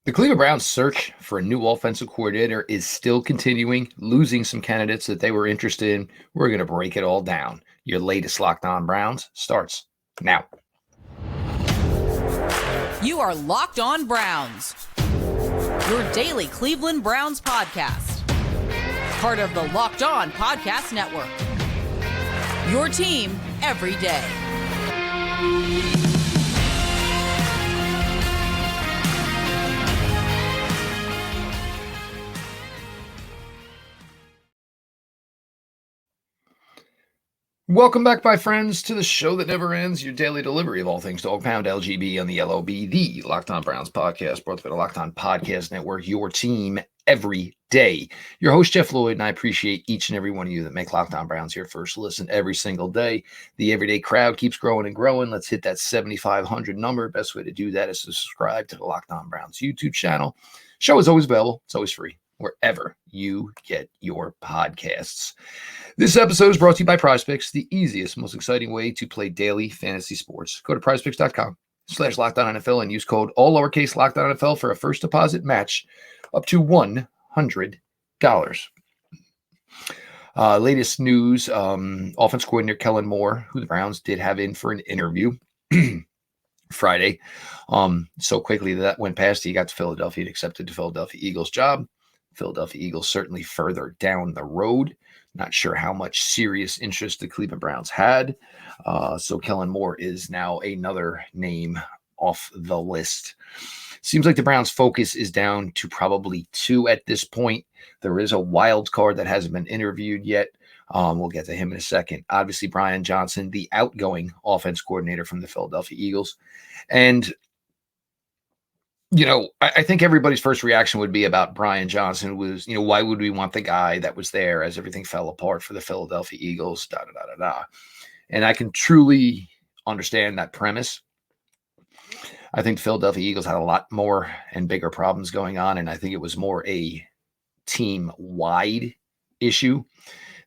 The Cleveland Browns' search for a new offensive coordinator is still continuing, losing some candidates that they were interested in. We're going to break it all down. Your latest Lockon Browns starts now. You are Locked On Browns, your daily Cleveland Browns podcast. Part of the Locked On Podcast Network. Your team every day. Welcome back, my friends, to the show that never ends, your daily delivery of all things Dog Pound LGB on the LOB, the Locked On Browns podcast, brought by the Locked On Podcast Network, your team every day. Your host, Jeff Lloyd, and I appreciate each and every one of you that make Locked On Browns your first listen every single day. The everyday crowd keeps growing and growing. Let's hit that 7,500 number. Best way to do that is to subscribe to the Locked On Browns YouTube channel. Show is always available. It's always free, wherever you get your podcasts. This episode is brought to you by PrizePicks, the easiest, most exciting way to play daily fantasy sports. Go to prizepicks.com/LockedOnNFL and use code all lowercase LockedOnNFL for a first deposit match up to $100. Latest news, offense coordinator Kellen Moore, who the Browns did have in for an interview Friday. So quickly that went past, he got to Philadelphia and accepted the Philadelphia Eagles job. Philadelphia Eagles certainly further down the road. Not sure how much serious interest the Cleveland Browns had. So Kellen Moore is now another name off the list. Seems like the Browns' focus is down to probably two at this point. There is a wild card that hasn't been interviewed yet. We'll get to him in a second. Obviously, Brian Johnson, the outgoing offense coordinator from the Philadelphia Eagles. And I think everybody's first reaction would be about Brian Johnson was, why would we want the guy that was there as everything fell apart for the Philadelphia Eagles, And I can truly understand that premise. I think the Philadelphia Eagles had a lot more and bigger problems going on, and I think it was more a team-wide issue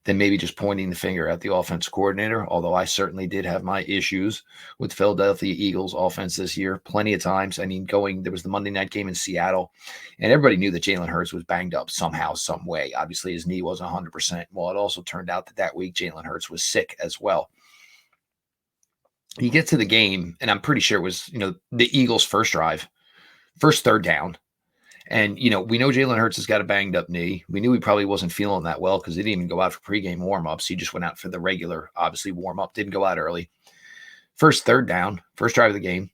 than maybe just pointing the finger at the offense coordinator, although I certainly did have my issues with the Philadelphia Eagles offense this year plenty of times. I mean, there was the Monday night game in Seattle, and everybody knew that Jalen Hurts was banged up somehow, some way. Obviously, his knee wasn't 100%. Well, it also turned out that week Jalen Hurts was sick as well. You get to the game, and I'm pretty sure it was, the Eagles' first third down. And, we know Jalen Hurts has got a banged up knee. We knew he probably wasn't feeling that well because he didn't even go out for pregame warmups. He just went out for the regular, obviously, warm-up, didn't go out early. First third down, first drive of the game,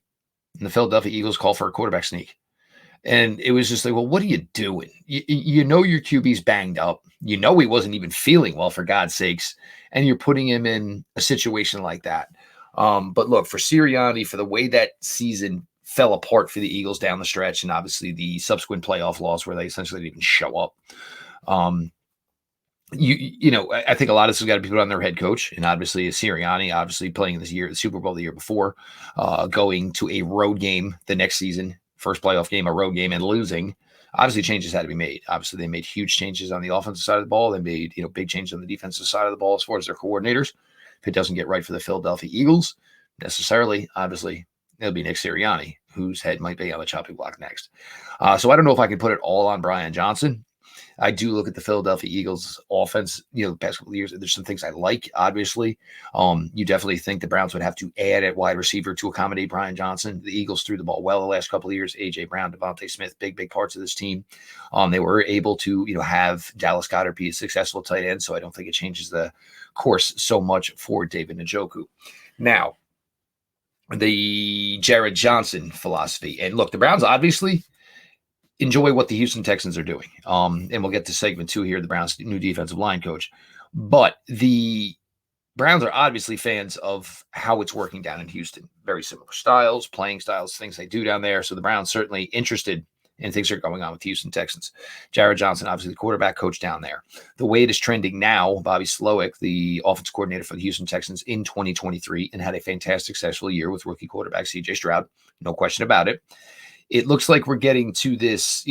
and the Philadelphia Eagles call for a quarterback sneak. And it was just like, well, what are you doing? You know your QB's banged up. You know he wasn't even feeling well, for God's sakes, and you're putting him in a situation like that. But look, for Sirianni, for the way that season fell apart for the Eagles down the stretch, and obviously the subsequent playoff loss where they essentially didn't even show up. I think a lot of this has got to be put on their head coach, and obviously Sirianni, obviously playing this year, the Super Bowl the year before, going to a road game the next season, first playoff game, a road game, and losing. Obviously, changes had to be made. Obviously, they made huge changes on the offensive side of the ball. They made big changes on the defensive side of the ball as far as their coordinators. If it doesn't get right for the Philadelphia Eagles, necessarily, obviously, it'll be Nick Sirianni, whose head might be on the chopping block next. So I don't know if I can put it all on Brian Johnson. I do look at the Philadelphia Eagles offense, the past couple of years. There's some things I like, obviously. You definitely think the Browns would have to add at wide receiver to accommodate Brian Johnson. The Eagles threw the ball well the last couple of years. A.J. Brown, Devontae Smith, big parts of this team. They were able to, have Dallas Goedert be a successful tight end, so I don't think it changes the course so much for David Njoku. Now, the Jerrod Johnson philosophy. And look, the Browns obviously enjoy what the Houston Texans are doing. And we'll get to segment 2 here, the Browns' new defensive line coach. But the Browns are obviously fans of how it's working down in Houston. Very similar styles, playing styles, things they do down there. So the Browns certainly interested in things that are going on with the Houston Texans. Jerrod Johnson, obviously the quarterback coach down there. The way it is trending now, Bobby Slowick, the offensive coordinator for the Houston Texans in 2023, and had a fantastic, successful year with rookie quarterback C.J. Stroud. No question about it. It looks like we're getting to this,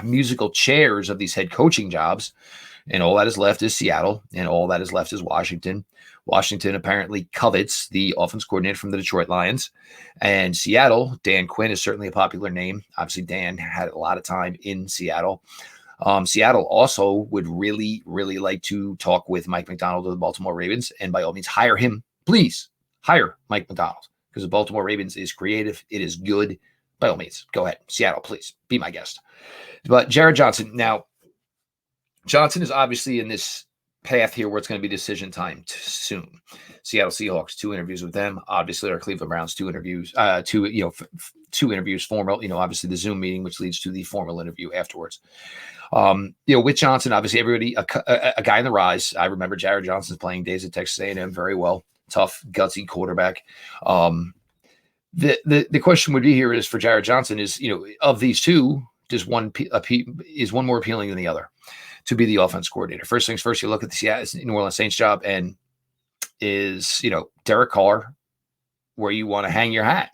musical chairs of these head coaching jobs And all that is left is Seattle, and all that is left is Washington. Washington apparently covets the offense coordinator from the Detroit Lions. And Seattle, Dan Quinn is certainly a popular name. Obviously, Dan had a lot of time in Seattle. Seattle also would really, really like to talk with Mike Macdonald of the Baltimore Ravens, and by all means, hire him. Please hire Mike Macdonald, because the Baltimore Ravens is creative. It is good. By all means, go ahead. Seattle, please be my guest. But Jerrod Johnson, now, Johnson is obviously in this path here where it's going to be decision time soon. Seattle Seahawks, 2 interviews with them. Obviously, our Cleveland Browns, 2 interviews, 2 interviews formal, obviously the Zoom meeting, which leads to the formal interview afterwards. With Johnson, obviously everybody, a guy in the rise. I remember Jerrod Johnson's playing days at Texas A&M very well. Tough, gutsy quarterback. The question would be here is for Jerrod Johnson is, of these two, is one more appealing than the other to be the offense coordinator? First things first, you look at the New Orleans Saints job, and is, Derek Carr where you want to hang your hat?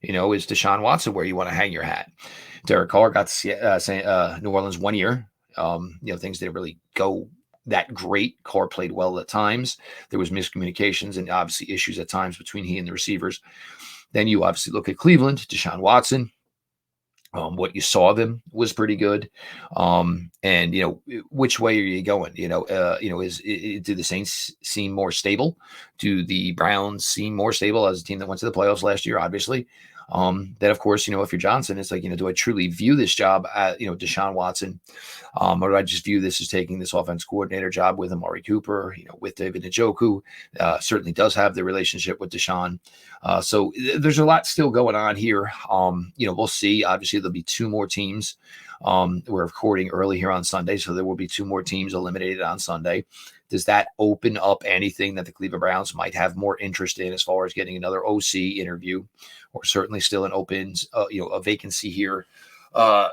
Is Deshaun Watson where you want to hang your hat? Derek Carr got to New Orleans 1 year. Things didn't really go that great. Carr played well at times. There was miscommunications and obviously issues at times between he and the receivers. Then you obviously look at Cleveland, Deshaun Watson. What you saw of him was pretty good. And which way are you going? Do the Saints seem more stable? Do the Browns seem more stable as a team that went to the playoffs last year? Obviously. Then of course, if you're Johnson, it's like, do I truly view this job at, Deshaun Watson? Or do I just view this as taking this offense coordinator job with Amari Cooper, with David Njoku? Certainly does have the relationship with Deshaun. So there's a lot still going on here. We'll see. Obviously, there'll be 2 more teams. We're recording early here on Sunday, so there will be 2 more teams eliminated on Sunday. Does that open up anything that the Cleveland Browns might have more interest in as far as getting another OC interview, or certainly still an open, a vacancy here, a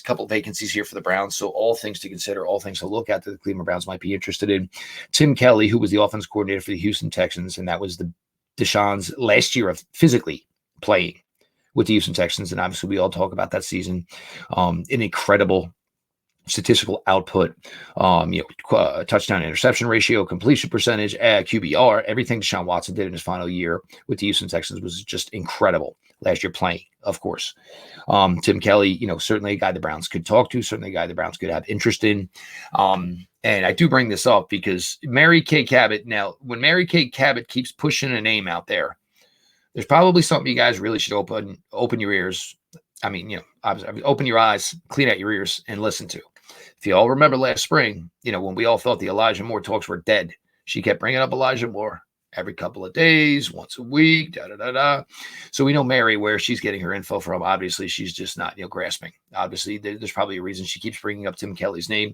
couple vacancies here for the Browns. So all things to consider, all things to look at that the Cleveland Browns might be interested in. Tim Kelly, who was the offense coordinator for the Houston Texans, and that was Deshaun's last year of physically playing with the Houston Texans. And obviously we all talk about that season. An incredible statistical output, touchdown interception ratio, completion percentage, QBR, everything Deshaun Watson did in his final year with the Houston Texans was just incredible last year playing, of course. Tim Kelly, certainly a guy the Browns could talk to, certainly a guy the Browns could have interest in. And I do bring this up because Mary Kay Cabot, now when Mary Kay Cabot keeps pushing a name out there, there's probably something you guys really should open your ears. Open your eyes, clean out your ears, and listen to. If you all remember last spring, when we all thought the Elijah Moore talks were dead, she kept bringing up Elijah Moore every couple of days, once a week, So we know Mary, where she's getting her info from. Obviously, she's just not, grasping. Obviously, there's probably a reason she keeps bringing up Tim Kelly's name.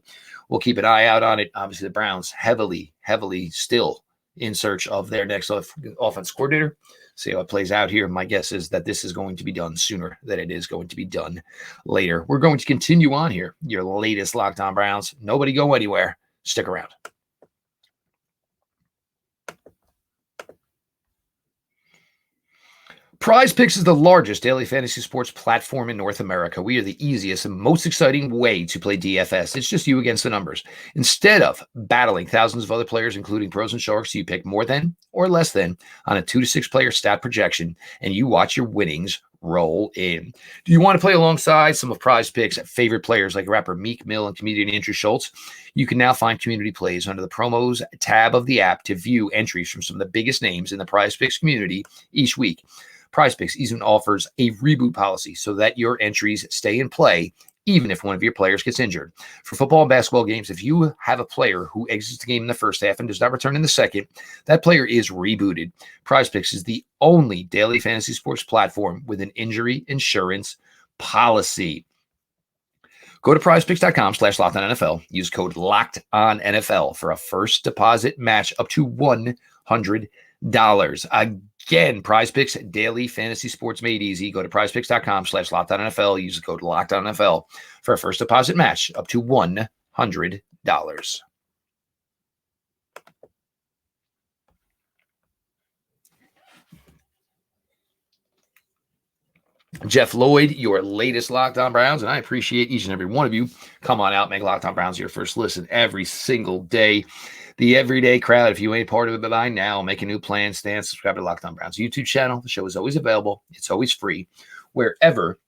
We'll keep an eye out on it. Obviously, the Browns heavily still in search of their next offense coordinator. See how it plays out here. My guess is that this is going to be done sooner than it is going to be done later. We're going to continue on here. Your latest Locked On Browns. Nobody go anywhere. Stick around. Prize Picks is the largest daily fantasy sports platform in North America. We are the easiest and most exciting way to play DFS. It's just you against the numbers. Instead of battling thousands of other players, including pros and sharks, you pick more than or less than on a 2 to 6 player stat projection, and you watch your winnings roll in. Do you want to play alongside some of Prize Picks' favorite players like rapper Meek Mill and comedian Andrew Schultz? You can now find community plays under the promos tab of the app to view entries from some of the biggest names in the Prize Picks community each week. Prize Picks even offers a reboot policy so that your entries stay in play even if one of your players gets injured. For football and basketball games, if you have a player who exits the game in the first half and does not return in the second, that player is rebooted. Prize Picks is the only daily fantasy sports platform with an injury insurance policy. Go to prizepicks.com/LockedOnNFL. Use code LockedOnNFL for a first deposit match up to $100. Again, Prize Picks, daily fantasy sports made easy. Go to prizepicks.com/LockedOnNFL. Use the code LockedOnNFL for a first deposit match up to $100. Jeff Lloyd, your latest Locked On Browns, and I appreciate each and every one of you. Come on out, make Locked On Browns your first listen every single day. The everyday crowd, if you ain't part of it by now, make a new plan, stand, subscribe to Locked On Browns YouTube channel. The show is always available. It's always free, wherever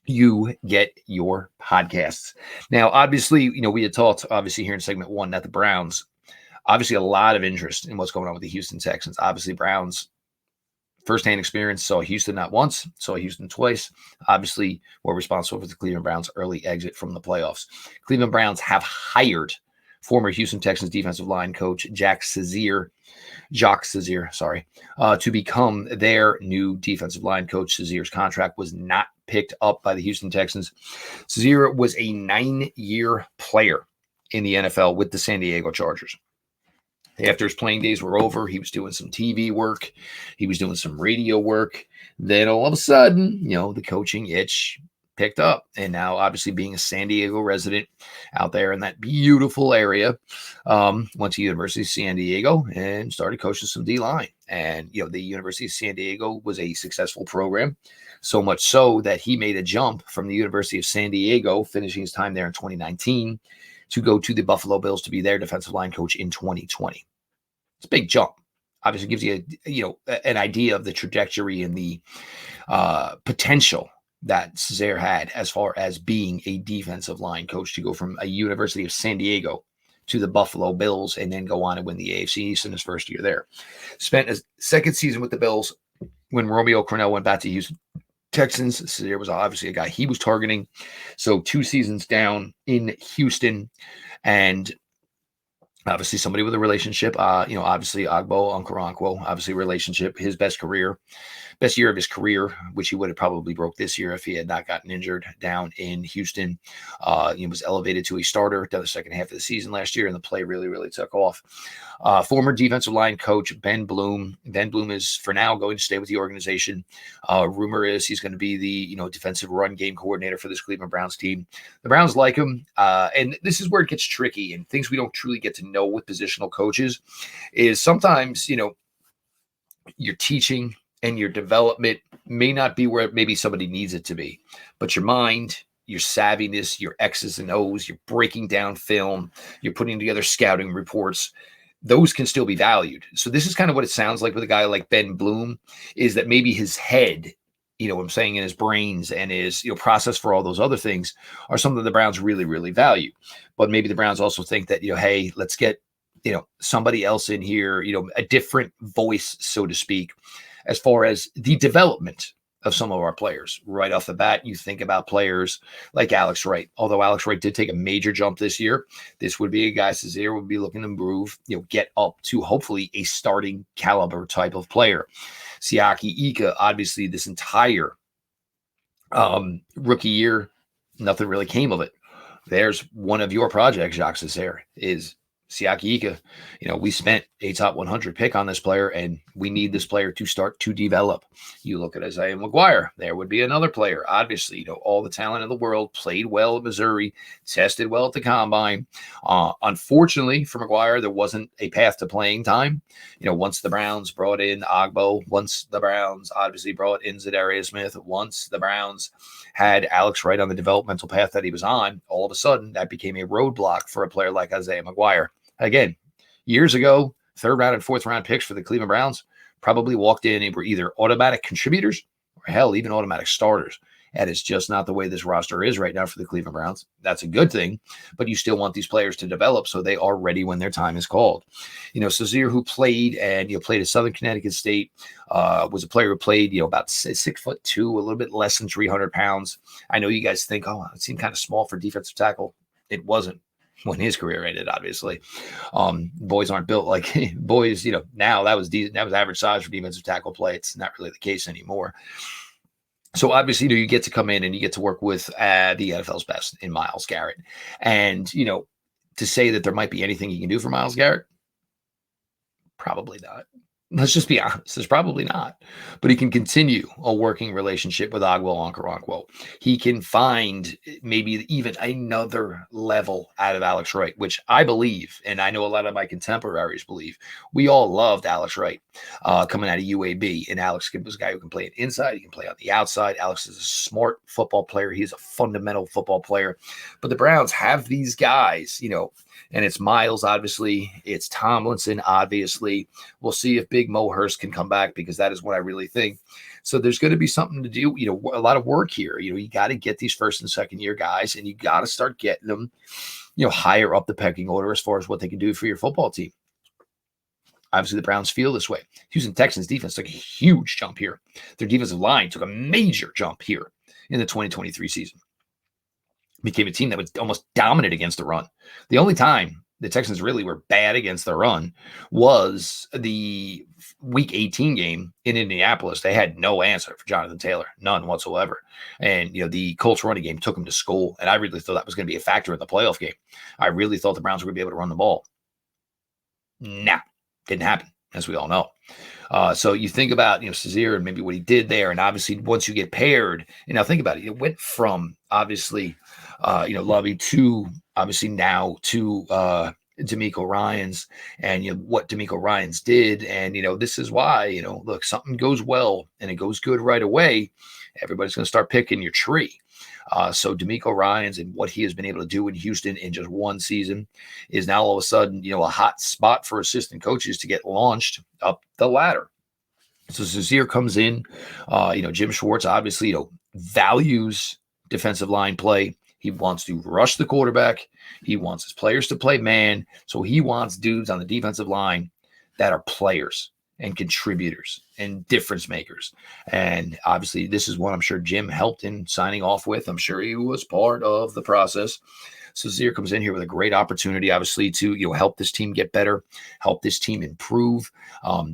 you get your podcasts. Now, obviously, we had talked, obviously, here in segment 1 that the Browns, obviously a lot of interest in what's going on with the Houston Texans. Obviously, Browns firsthand experience, saw Houston not once, saw Houston twice. Obviously, were responsible for the Cleveland Browns' early exit from the playoffs. Cleveland Browns have hired former Houston Texans defensive line coach Jacques Cesaire, to become their new defensive line coach. Cesaire's contract was not picked up by the Houston Texans. Cesaire was a 9-year player in the NFL with the San Diego Chargers. After his playing days were over, he was doing some TV work. He was doing some radio work. Then all of a sudden, the coaching itch picked up. And now, obviously, being a San Diego resident out there in that beautiful area, went to University of San Diego and started coaching some D-line. And, the University of San Diego was a successful program, so much so that he made a jump from the University of San Diego, finishing his time there in 2019, to go to the Buffalo Bills to be their defensive line coach in 2020. It's a big jump. Obviously gives you an idea of the trajectory and the potential that Cesaire had as far as being a defensive line coach, to go from a University of San Diego to the Buffalo Bills and then go on and win the AFC East in his first year there. Spent his second season with the Bills when Romeo Crennel went back to Houston Texans. Cesaire was obviously a guy he was targeting. So 2 seasons down in Houston, and obviously somebody with a relationship, obviously Agbo Okoronkwo, obviously relationship, his best year of his career, which he would have probably broke this year if he had not gotten injured down in Houston. He was elevated to a starter down the second half of the season last year, and the play really, really took off. Former defensive line coach Ben Bloom. Ben Bloom is, for now, going to stay with the organization. Rumor is he's going to be the defensive run game coordinator for this Cleveland Browns team. The Browns like him, and this is where it gets tricky, and things we don't truly get to know with positional coaches is sometimes, your teaching and your development may not be where maybe somebody needs it to be, but your mind, your savviness, your X's and O's, you're breaking down film, you're putting together scouting reports, those can still be valued. So this is kind of what it sounds like with a guy like Ben Bloom, is that maybe his head, what I'm saying, in his brains and his process for all those other things are something the Browns really, really value. But maybe the Browns also think that, hey, let's get, somebody else in here, a different voice, so to speak, as far as the development of some of our players. Right off the bat, you think about players like Alex Wright. Although Alex Wright did take a major jump this year, this would be a guy Cesaire would be looking to improve, get up to hopefully a starting caliber type of player. Siaki Ika, obviously this entire rookie year, nothing really came of it. There's one of your projects, Jacques Cesaire, is Siaki Ika. We spent a top 100 pick on this player, and we need this player to start to develop. You look at Isaiah McGuire, there would be another player. Obviously, all the talent in the world, played well at Missouri, tested well at the combine. Unfortunately for McGuire, there wasn't a path to playing time. Once the Browns brought in Agbo, once the Browns obviously brought in Zadarius Smith, once the Browns had Alex Wright on the developmental path that he was on, all of a sudden that became a roadblock for a player like Isaiah McGuire. Again, years ago, 3rd round and 4th round picks for the Cleveland Browns probably walked in and were either automatic contributors or hell, even automatic starters. That is just not the way this roster is right now for the Cleveland Browns. That's a good thing, but you still want these players to develop so they are ready when their time is called. Cesaire, who played played at Southern Connecticut State, was a player who played, about 6'2", a little bit less than 300 pounds. I know you guys think, it seemed kind of small for defensive tackle. It wasn't when his career ended, obviously. Boys aren't built like boys, now that was average size for defensive tackle play. It's not really the case anymore. So obviously, you get to come in and you get to work with the NFL's best in Myles Garrett. And, to say that there might be anything you can do for Myles Garrett, probably not. Let's just be honest. There's probably not. But he can continue a working relationship with Agwell Okoronkwo. He can find maybe even another level out of Alex Wright, which I believe, and I know a lot of my contemporaries believe, we all loved Alex Wright coming out of UAB. And Alex was a guy who can play it inside. He can play on the outside. Alex is a smart football player. He's a fundamental football player. But the Browns have these guys, and it's Miles, obviously. It's Tomlinson, obviously. We'll see if Big Mo Hurst can come back, because that is what I really think. So there's going to be something to do, a lot of work here. You got to get these first and second year guys, and you got to start getting them, higher up the pecking order as far as what they can do for your football team. Obviously, the Browns feel this way. Houston Texans defense took a huge jump here. Their defensive line took a major jump here in the 2023 season. Became a team that was almost dominant against the run. The only time the Texans really were bad against the run was the Week 18 game in Indianapolis. They had no answer for Jonathan Taylor, none whatsoever. And, the Colts running game took them to school. And I really thought that was going to be a factor in the playoff game. I really thought the Browns were going to be able to run the ball. Nah, didn't happen, as we all know. So you think about, Cesaire and maybe what he did there. And obviously, once you get paired, and now think about it, it went from obviously, Lovey to obviously now to D'Amico Ryans, and what D'Amico Ryans did. And, this is why, look, something goes well and it goes good right away. Everybody's going to start picking your tree. So D'Amico Ryans and what he has been able to do in Houston in just one season is now all of a sudden, a hot spot for assistant coaches to get launched up the ladder. So Cesaire comes in, Jim Schwartz obviously, values defensive line play. He wants to rush the quarterback. He wants his players to play man. So he wants dudes on the defensive line that are players and contributors and difference makers. And obviously, this is what I'm sure Jim helped in signing off with. I'm sure he was part of the process. So Cesaire comes in here with a great opportunity, obviously, to help this team get better, help this team improve.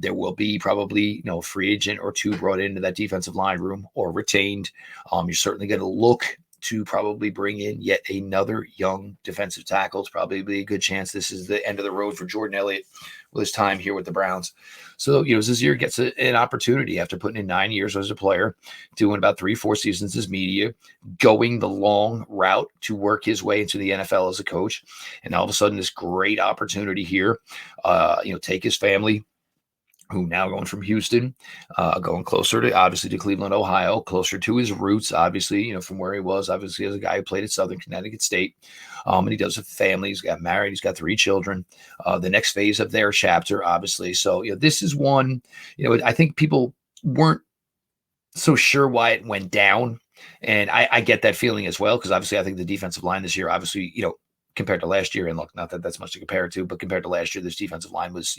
There will be probably a free agent or two brought into that defensive line room or retained. You're certainly going to look to probably bring in yet another young defensive tackle. It's probably a good chance this is the end of the road for Jordan Elliott with his time here with the Browns. So, Cesaire gets an opportunity after putting in 9 years as a player, doing about 3-4 seasons as media, going the long route to work his way into the NFL as a coach. And all of a sudden, this great opportunity here, take his family, who now going from Houston, going closer to, obviously, to Cleveland, Ohio, closer to his roots, obviously, from where he was, obviously, as a guy who played at Southern Connecticut State. And he does have a family. He's got married. He's got 3 children. The next phase of their chapter, obviously. So, this is one, I think people weren't so sure why it went down. And I get that feeling as well, because obviously I think the defensive line this year, obviously, compared to last year, and look, not that that's much to compare it to, but compared to last year, this defensive line was,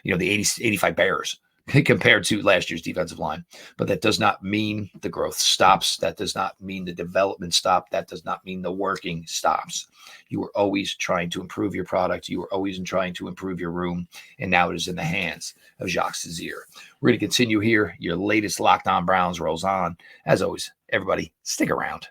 the 85 Bears compared to last year's defensive line. But that does not mean the growth stops. That does not mean the development stops. That does not mean the working stops. You are always trying to improve your product. You are always trying to improve your room. And now it is in the hands of Jacques Cesaire. We're going to continue here. Your latest Lockon Browns rolls on. As always, everybody, stick around.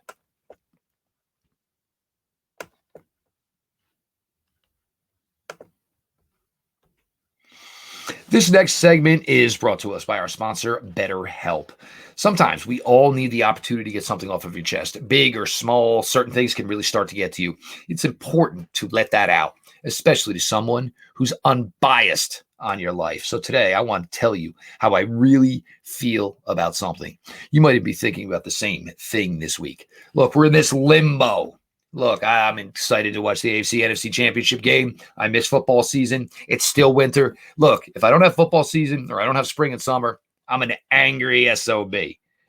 This next segment is brought to us by our sponsor, BetterHelp. Sometimes we all need the opportunity to get something off of your chest. Big or small, certain things can really start to get to you. It's important to let that out, especially to someone who's unbiased on your life. So today, I want to tell you how I really feel about something. You might be thinking about the same thing this week. Look, we're in this limbo. Look, I'm excited to watch the AFC NFC Championship game. I miss football season. It's still winter. Look, if I don't have football season or I don't have spring and summer, I'm an angry SOB.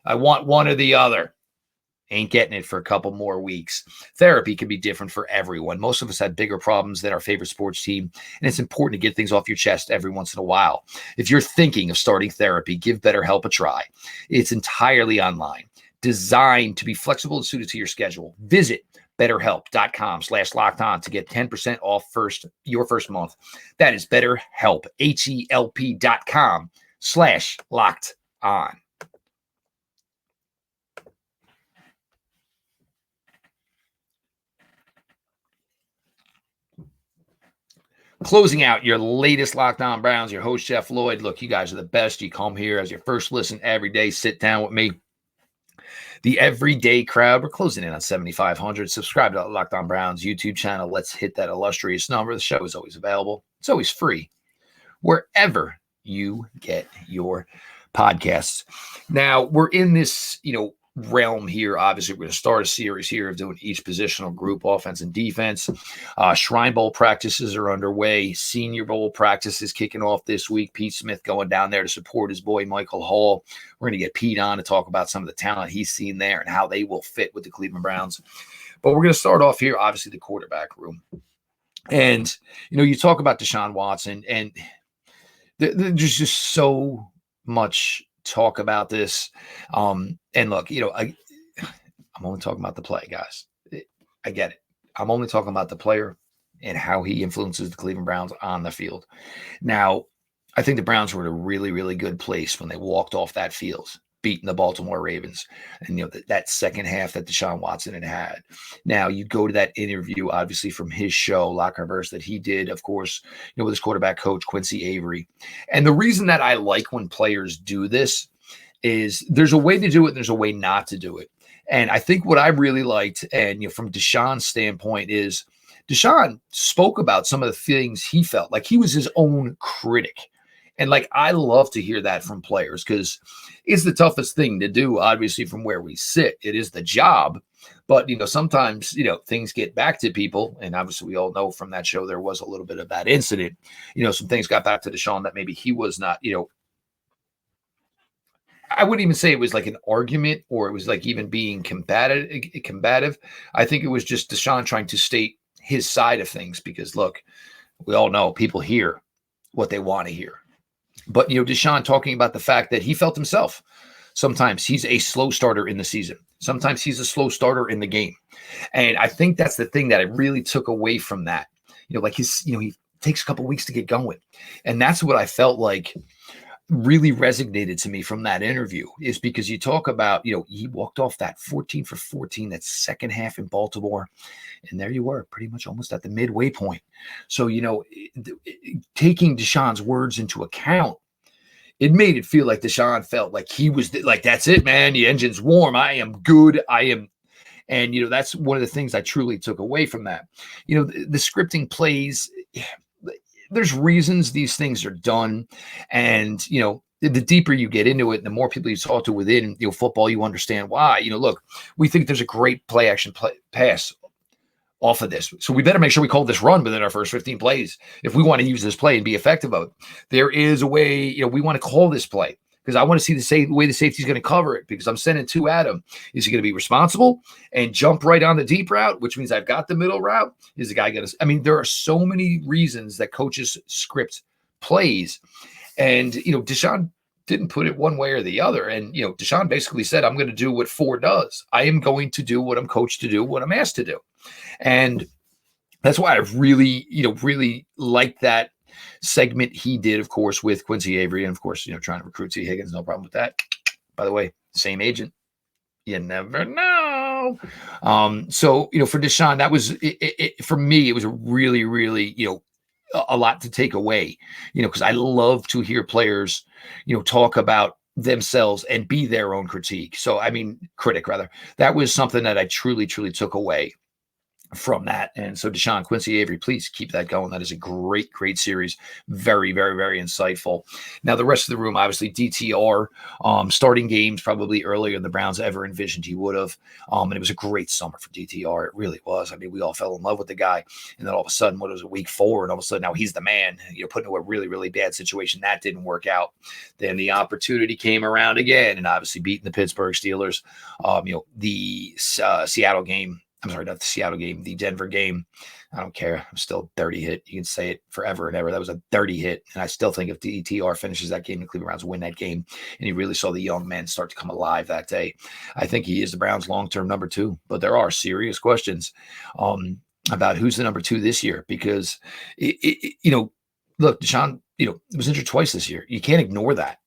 I want one or the other. Ain't getting it for a couple more weeks. Therapy can be different for everyone. Most of us have bigger problems than our favorite sports team, and it's important to get things off your chest every once in a while. If you're thinking of starting therapy, give BetterHelp a try. It's entirely online, designed to be flexible and suited to your schedule. Visit BetterHelp.com/lockedon to get 10% off your first month. That is BetterHelp, HELP.com/lockedon. closing out your latest Locked On Browns, your host, Jeff Lloyd. Look, you guys are the best. You come here as your first listen every day. Sit down with me. The everyday crowd, we're closing in on 7,500. Subscribe to the Locked On Browns YouTube channel. Let's hit that illustrious number. The show is always available. It's always free wherever you get your podcasts. Now, we're in this, realm here. Obviously, we're going to start a series here of doing each positional group, offense and defense. Shrine Bowl practices are underway. Senior Bowl practices kicking off this week. Pete Smith going down there to support his boy Michael Hall. We're going to get Pete on to talk about some of the talent he's seen there and how they will fit with the Cleveland Browns. But we're going to start off here, obviously, the quarterback room. And, you talk about Deshaun Watson, and there's just so much talk about this. And look, I'm only talking about the play, guys. I get it. I'm only talking about the player and how he influences the Cleveland Browns on the field. Now, I think the Browns were in a really, really good place when they walked off that field, beating the Baltimore Ravens. And, that second half that Deshaun Watson had. Now, you go to that interview, obviously, from his show, Lockon Browns, that he did, of course, with his quarterback coach, Quincy Avery. And the reason that I like when players do this is there's a way to do it and there's a way not to do it. And I think what I really liked, and from Deshaun's standpoint, is Deshaun spoke about some of the things he felt like he was his own critic. And I love to hear that from players because it's the toughest thing to do, obviously, from where we sit. It is the job. But, sometimes, things get back to people. And obviously, we all know from that show, there was a little bit of that incident. Some things got back to Deshaun that maybe he was not, I wouldn't even say it was like an argument or it was like even being combative. I think it was just Deshaun trying to state his side of things because, look, we all know people hear what they want to hear. But, Deshaun talking about the fact that he felt himself. Sometimes he's a slow starter in the season. Sometimes he's a slow starter in the game. And I think that's the thing that I really took away from that. He takes a couple weeks to get going. And that's what I felt like really resonated to me from that interview is because you talk about, he walked off that 14 for 14, that second half in Baltimore. And there you were pretty much almost at the midway point. So, taking Deshaun's words into account, it made it feel like Deshaun felt like he was like, that's it, man. The engine's warm. I am good. I am. And, that's one of the things I truly took away from that. The scripting plays, there's reasons these things are done. And, the deeper you get into it, the more people you talk to within football, you understand why. Look, we think there's a great play action pass off of this. So we better make sure we call this run within our first 15 plays if we want to use this play and be effective of it. There is a way, we want to call this play because I want to see the way the safety is going to cover it because I'm sending two at him. Is he going to be responsible and jump right on the deep route, which means I've got the middle route? Is the guy going to – there are so many reasons that coaches script plays. And, Deshaun didn't put it one way or the other. And, Deshaun basically said, I'm going to do what Ford does. I am going to do what I'm coached to do, what I'm asked to do. And that's why I really, really liked that segment he did, of course, with Quincy Avery. And, of course, trying to recruit T. Higgins, no problem with that. By the way, same agent. You never know. So, for Deshaun, that was, for me, it was a really, really, a lot to take away, because I love to hear players, talk about themselves and be their own critic. Critic rather. That was something that I truly, truly took away from that. And so Deshaun, Quincy Avery, please keep that going. That is a great, great series. Very, very, very insightful. Now, the rest of the room, obviously DTR, starting games probably earlier than the Browns ever envisioned he would have. And it was a great summer for DTR. It really was. We all fell in love with the guy. And then all of a sudden, what was it, week 4? And all of a sudden now he's the man, put into a really, really bad situation. That didn't work out. Then the opportunity came around again and obviously beating the Pittsburgh Steelers. The Seattle game, I'm sorry, not the Seattle game, the Denver game. I don't care. I'm still dirty hit. You can say it forever and ever. That was a dirty hit. And I still think if DTR finishes that game, the Cleveland Browns win that game, and he really saw the young men start to come alive that day, I think he is the Browns' long-term number 2. But there are serious questions about who's the number 2 this year because, look, Deshaun, was injured twice this year. You can't ignore that.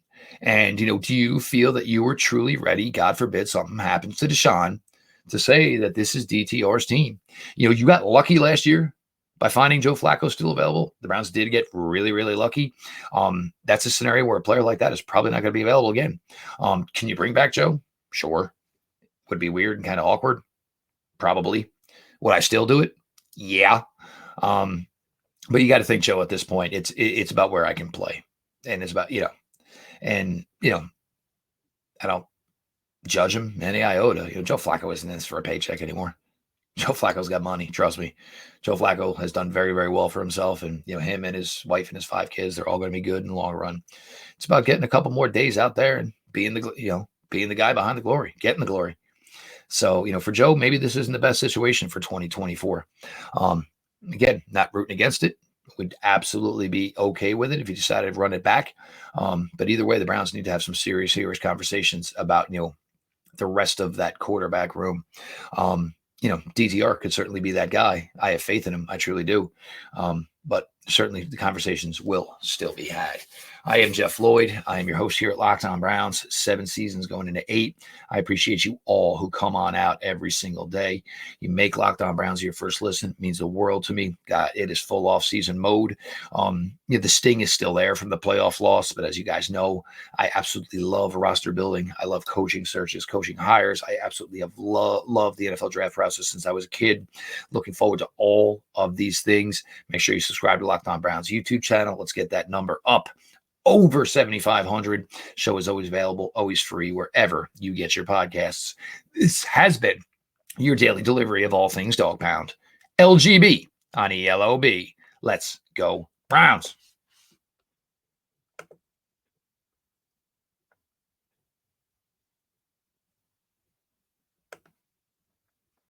And, do you feel that you were truly ready, God forbid something happens to Deshaun, to say that this is DTR's team? You got lucky last year by finding Joe Flacco still available. The Browns did get really, really lucky. That's a scenario where a player like that is probably not going to be available again. Can you bring back Joe? Sure. Would be weird and kind of awkward. Probably. Would I still do it? Yeah. But you got to think, Joe, at this point, it's about where I can play. And it's about, and, I don't judge him any iota. Joe Flacco isn't in this for a paycheck anymore. Joe Flacco's got money. Trust me. Joe Flacco has done very, very well for himself. And, him and his wife and his 5 kids, they're all going to be good in the long run. It's about getting a couple more days out there and being the guy behind the glory, getting the glory. So, for Joe, maybe this isn't the best situation for 2024. Again, not rooting against it. Would absolutely be okay with it if you decided to run it back. But either way, the Browns need to have some serious conversations about, the rest of that quarterback room. DTR could certainly be that guy. I have faith in him. I truly do. But certainly the conversations will still be had. I am Jeff Lloyd. I am your host here at Lockon Browns, 7 seasons going into 8. I appreciate you all who come on out every single day. You make Lockon Browns your first listen. It means the world to me. God, it is full off season mode. The sting is still there from the playoff loss, but as you guys know, I absolutely love roster building. I love coaching searches, coaching hires. I absolutely have loved the NFL draft process since I was a kid. Looking forward to all of these things. Make sure you subscribe to Lockon Browns YouTube channel. Let's get that number up over 7,500. Show is always available, always free, wherever you get your podcasts. This has been your daily delivery of all things Dog Pound. LGB on ELOB. Let's go Browns.